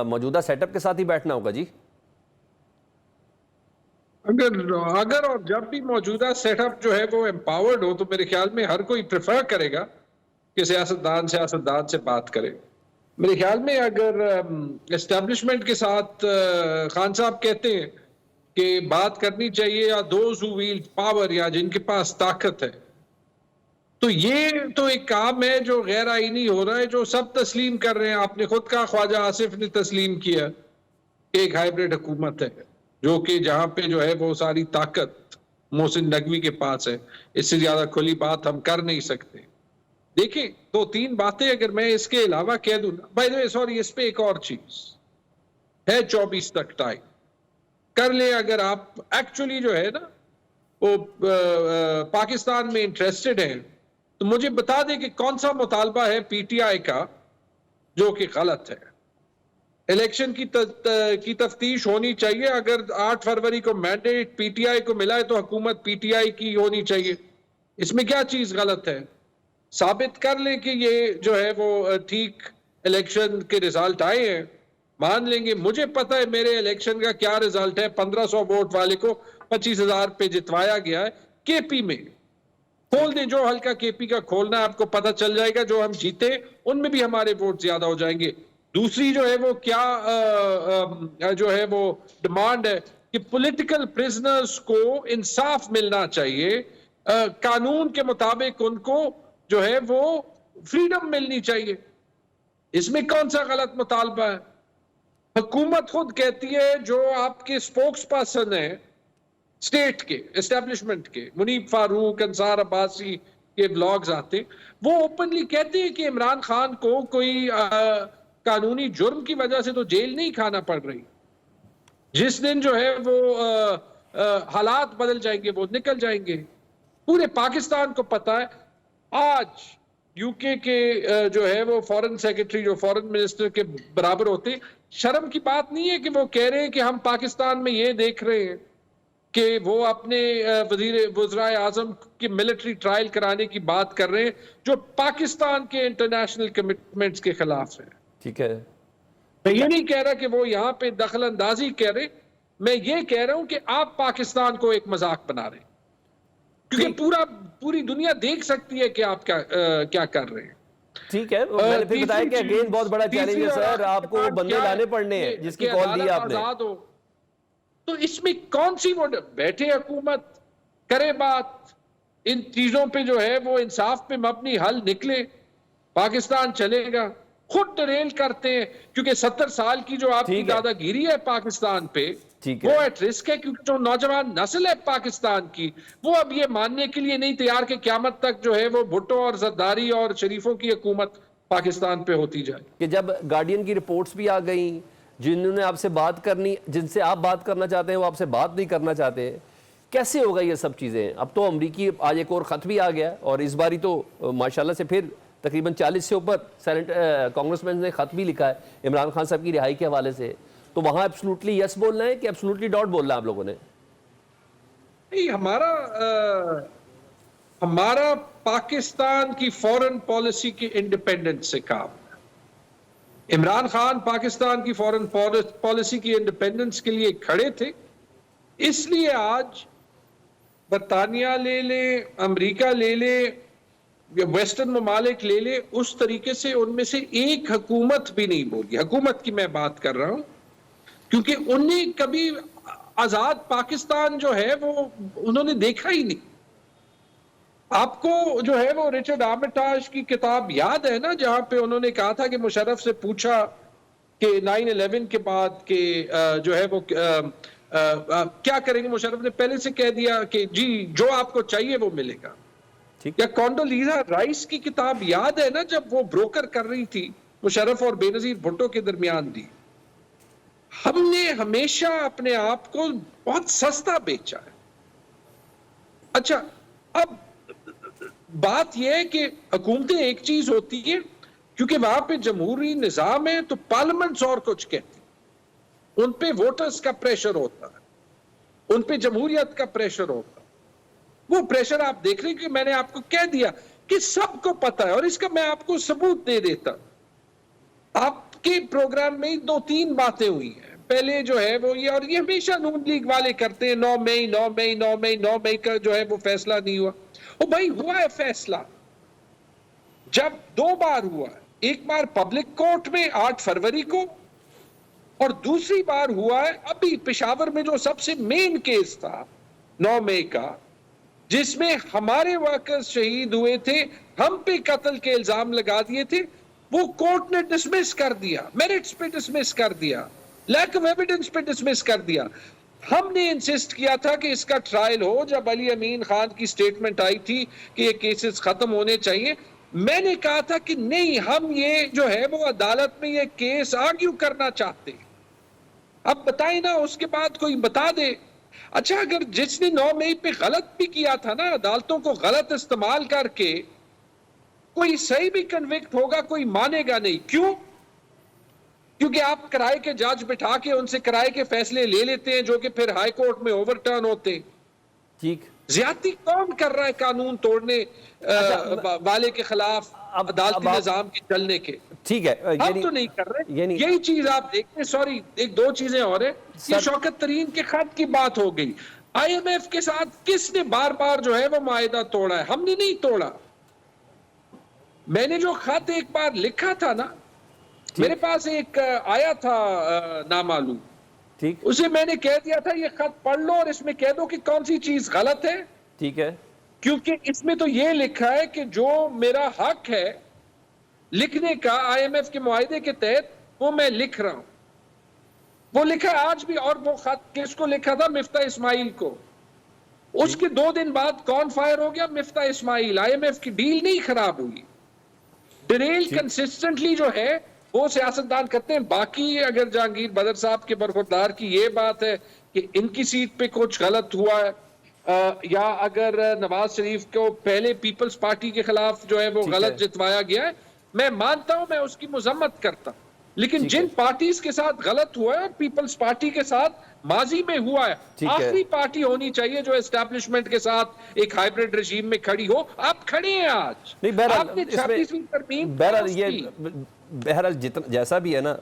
موجودہ set up کے ساتھ ہی بیٹھنا ہوگا جی؟ اگر اور جب بھی موجودہ سیٹ اپ جو ہے وہ امپاورڈ ہو تو میرے خیال میں ہر کوئی پریفر کرے گا کہ سیاستدان سے بات کرے. میرے خیال میں اگر اسٹیبلشمنٹ کے ساتھ خان صاحب کہتے ہیں کہ بات کرنی چاہیے یا دوز ہو ویلڈ پاور یا جن کے پاس طاقت ہے، تو یہ تو ایک کام ہے جو غیر آئینی ہو رہا ہے، جو سب تسلیم کر رہے ہیں. آپ نے خود کہا، خواجہ آصف نے تسلیم کیا کہ ایک ہائیبرڈ حکومت ہے جو کہ جہاں پہ جو ہے وہ ساری طاقت محسن نقوی کے پاس ہے. اس سے زیادہ کھلی بات ہم کر نہیں سکتے. دیکھیں 2-3 باتیں اگر میں اس کے علاوہ کہہ دوں، بائی دی وے سوری، اس پہ ایک اور چیز ہے، 24 تک ٹائم کر لیں. اگر آپ ایکچولی جو ہے نا وہ پاکستان میں انٹرسٹڈ ہیں تو مجھے بتا دیں کہ کون سا مطالبہ ہے پی ٹی آئی کا جو کہ غلط ہے. الیکشن کی تفتیش ہونی چاہیے. اگر 8 فروری کو مینڈیٹ پی ٹی آئی کو ملا ہے تو حکومت پی ٹی آئی کی ہونی چاہیے. اس میں کیا چیز غلط ہے؟ ثابت کر لیں کہ یہ جو ہے وہ ٹھیک الیکشن کے رزلٹ آئے ہیں، مان لیں گے. مجھے پتا ہے میرے الیکشن کا کیا رزلٹ ہے. 1500 ووٹ والے کو 25,000 پہ جتوایا گیا ہے. کے پی میں کھول دیں، جو حلقہ کے پی کا کھولنا ہے آپ کو پتا چل جائے گا. جو ہم جیتے ان میں بھی ہمارے ووٹ زیادہ ہو جائیں گے. دوسری جو ہے وہ کیا جو ہے وہ ڈیمانڈ ہے کہ پولیٹیکل پرزنرز کو انصاف ملنا چاہیے. قانون کے مطابق ان کو جو ہے وہ فریڈم ملنی چاہیے. اس میں کون سا غلط مطالبہ ہے؟ حکومت خود کہتی ہے، جو آپ کے سپوکس پرسن ہیں اسٹیٹ کے اسٹیبلشمنٹ کے، منیب فاروق، انصار عباسی کے بلاگز آتے، وہ اوپنلی کہتے ہیں کہ عمران خان کو کوئی قانونی جرم کی وجہ سے تو جیل نہیں کھانا پڑ رہی. جس دن جو ہے وہ حالات بدل جائیں گے وہ نکل جائیں گے. پورے پاکستان کو پتا ہے. آج یو کے جو ہے وہ فورن سیکرٹری، جو فورن منسٹر کے برابر ہوتے، شرم کی بات نہیں ہے کہ وہ کہہ رہے ہیں کہ ہم پاکستان میں یہ دیکھ رہے ہیں کہ وہ اپنے وزرائے اعظم کی ملٹری ٹرائل کرانے کی بات کر رہے ہیں جو پاکستان کے انٹرنیشنل کمٹمنٹس کے خلاف ہے. ٹھیک ہے، میں یہ نہیں کہہ رہا کہ وہ یہاں پہ دخل اندازی کہہ رہے، میں یہ کہہ رہا ہوں کہ آپ پاکستان کو ایک مذاق بنا رہے ہیں، کیونکہ پوری دنیا دیکھ سکتی ہے کہ آپ کیا کر رہے ہیں. ٹھیک ہے. میں نے پھر بتایا کہ اگین بہت بڑا چیلنج ہے سر، آپ کو بندے لانے پڑنے ہیں جس کی کال دی آپ نے. تو اس میں کون سی وہ بیٹھے حکومت کرے بات، ان چیزوں پہ جو ہے وہ انصاف پہ مبنی حل نکلے، پاکستان چلے گا. خود ڈریل کرتے ہیں کیونکہ 70 سال کی جو آپ کی دادا گیری ہے پاکستان پہ وہ ایٹ رسک ہے، کیونکہ جو نوجوان نسل ہے پاکستان کی وہ اب یہ ماننے کے لیے نہیں تیار کہ قیامت تک جو ہے وہ بھٹو اور زرداری اور شریفوں کی حکومت پاکستان پہ ہوتی جائے. کہ جب گارڈین کی رپورٹس بھی آ گئیں، جنہوں نے آپ سے بات کرنی، جن سے آپ بات کرنا چاہتے ہیں وہ آپ سے بات نہیں کرنا چاہتے، کیسے ہوگا یہ سب چیزیں؟ اب تو امریکی آج ایک اور خط بھی آ گیا، اور اس باری تو ماشاءاللہ سے پھر تقریباً 40 سے اوپر کانگریسمین نے خط بھی لکھا ہے عمران خان صاحب کی رہائی کے حوالے سے. تو وہاں ایبسلوٹلی یس بولنا ہے کہ ایبسلوٹلی ڈاٹ بولنا ہے آپ لوگوں نے؟ ہمارا پاکستان کی فورن پالیسی کے انڈیپینڈنس سے کام ہے. عمران خان پاکستان کی فورن پالیسی کی انڈیپینڈنس کے لیے کھڑے تھے، اس لیے آج برطانیہ لے لیں، امریکہ لے لیں، ویسٹرن ممالک لے لے، اس طریقے سے ان میں سے ایک حکومت بھی نہیں بولی. حکومت کی میں بات کر رہا ہوں کیونکہ انہیں کبھی آزاد پاکستان جو ہے وہ انہوں نے دیکھا ہی نہیں. آپ کو جو ہے وہ رچرڈ آرمیٹاج کی کتاب یاد ہے نا، جہاں پہ انہوں نے کہا تھا کہ مشرف سے پوچھا کہ 9/11 کے بعد کہ جو ہے وہ کیا کریں گے. مشرف نے پہلے سے کہہ دیا کہ جی جو آپ کو چاہیے وہ ملے گا. یا کونڈولیزا رائس کی کتاب یاد ہے نا، جب وہ بروکر کر رہی تھی مشرف اور بے نظیر بھٹو کے درمیان دی. ہم نے ہمیشہ اپنے آپ کو بہت سستا بیچا ہے. اچھا، اب بات یہ ہے کہ حکومتیں ایک چیز ہوتی ہے کیونکہ وہاں پہ جمہوری نظام ہے تو پارلیمنٹس اور کچھ کہتی، ان پہ ووٹرز کا پریشر ہوتا ہے، ان پہ جمہوریت کا پریشر ہوتا ہے. وہ پریشر آپ دیکھ رہے ہیں کہ میں نے آپ کو کہہ دیا کہ سب کو پتا ہے، اور اس کا میں آپ کو ثبوت دے دیتا. آپ کے پروگرام میں 2-3 باتیں ہوئی ہیں. پہلے جو ہے وہ یہ، اور یہ ہمیشہ نون لیگ والے کرتے ہیں، 9 مئی کا جو ہے وہ فیصلہ نہیں ہوا. او بھائی ہوا ہے فیصلہ، جب 2 بار ہوا ہے. ایک بار پبلک کورٹ میں 8 فروری کو، اور دوسری بار ہوا ہے ابھی پشاور میں جو سب سے مین کیس تھا 9 مئی کا، جس میں ہمارے ورکرز شہید ہوئے تھے، ہم پہ قتل کے الزام لگا دیے تھے. وہ کورٹ نے ڈسمس کر دیا، میرٹس پہ ڈسمس کر دیا، لیک آف ایویڈنس پہ ڈسمس کر دیا. ہم نے انسسٹ کیا تھا کہ اس کا ٹرائل ہو. جب علی امین خان کی سٹیٹمنٹ آئی تھی کہ یہ کیسز ختم ہونے چاہیے، میں نے کہا تھا کہ نہیں، ہم یہ جو ہے وہ عدالت میں یہ کیس آرگیو کرنا چاہتے ہیں. اب بتائیں نا، اس کے بعد کوئی بتا دے. اچھا، اگر جس نے 9 مئی پہ غلط بھی کیا تھا نا، عدالتوں کو غلط استعمال کر کے، کوئی صحیح بھی کنوکٹ ہوگا، کوئی مانے گا نہیں. کیوں؟ کیونکہ آپ کرائے کے جج بٹھا کے ان سے کرائے کے فیصلے لے لیتے ہیں جو کہ پھر ہائی کورٹ میں اوور ٹرن ہوتے. ٹھیک، زیادتی کون کر رہا ہے قانون توڑنے والے کے خلاف، عدالتی نظام کے چلنے کے؟ ٹھیک ہے، ہم تو نہیں کر رہے. یہی چیز آپ دیکھیں. سوری، 1-2 چیزیں اور ہیں. یہ شوکت ترین کے خط کی بات ہو گئی. آئی ایم ایف کے ساتھ کس نے بار بار جو ہے وہ معاہدہ توڑا ہے؟ ہم نے نہیں توڑا. میں نے جو خط ایک بار لکھا تھا نا، میرے پاس ایک آیا تھا نامعلوم، ٹھیک، اسے میں نے کہہ دیا تھا یہ خط پڑھ لو اور اس میں کہہ دو کہ کون سی چیز غلط ہے. ٹھیک ہے، کیونکہ اس میں تو یہ لکھا ہے کہ جو میرا حق ہے لکھنے کا آئی ایم ایف کے معاہدے کے تحت، وہ میں لکھ رہا ہوں. وہ لکھا آج بھی. اور وہ خط کس کو لکھا تھا؟ مفتاح اسماعیل کو. اس کے 2 دن بعد کون فائر ہو گیا؟ مفتاح اسماعیل. آئی ایم ایف کی ڈیل نہیں خراب ہوئی. ڈریل کنسسٹنٹلی جو ہے وہ سیاستدان کرتے ہیں. باقی اگر جہانگیر بدر صاحب کے برخوردار کی یہ بات ہے کہ ان کی سیٹ پہ کچھ غلط ہوا ہے، یا اگر نواز شریف کو پہلے پیپلز پارٹی کے خلاف جو ہے وہ غلط جتوایا گیا ہے، میں مانتا ہوں، میں اس کی مذمت کرتا ہوں. لیکن جن پارٹیز کے ساتھ غلط ہوا ہے، پیپلز پارٹی کے ساتھ ماضی میں ہوا ہے، آخری پارٹی ہونی چاہیے جو اسٹیبلشمنٹ کے ساتھ ایک ہائیبرڈ رجیم میں کھڑی ہو. آپ کھڑے ہیں آج. نہیں، بہرحال جیسا بھی ہے نا